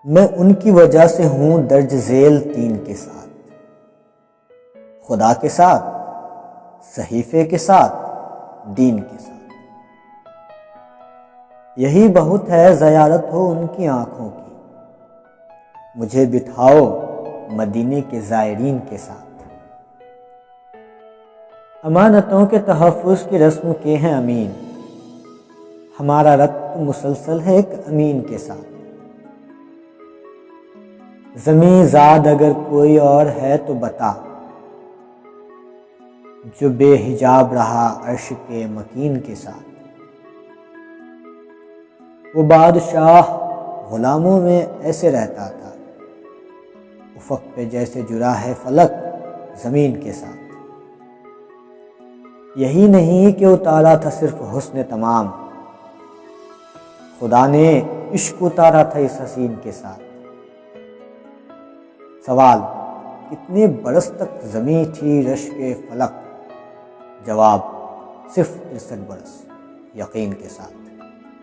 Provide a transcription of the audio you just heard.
میں ان کی وجہ سے ہوں درج ذیل تین کے ساتھ، خدا کے ساتھ، صحیفے کے ساتھ، دین کے ساتھ۔ یہی بہت ہے زیارت ہو ان کی آنکھوں کی، مجھے بٹھاؤ مدینے کے زائرین کے ساتھ۔ امانتوں کے تحفظ کی رسم کے ہیں امین، ہمارا ربط مسلسل ہے ایک امین کے ساتھ۔ زمیں زاد اگر کوئی اور ہے تو بتا، جو بے حجاب رہا عرش کے مکین کے ساتھ۔ وہ بادشاہ غلاموں میں ایسے رہتا تھا، افق پہ جیسے جڑا ہے فلک زمین کے ساتھ۔ یہی نہیں کہ اتارا تھا صرف حسن تمام، خدا نے عشق اتارا تھا اس حسین کے ساتھ۔ سوال: کتنے برس تک زمیں تھی رشک فلک؟ جواب: صرف 63 برس یقین کے ساتھ۔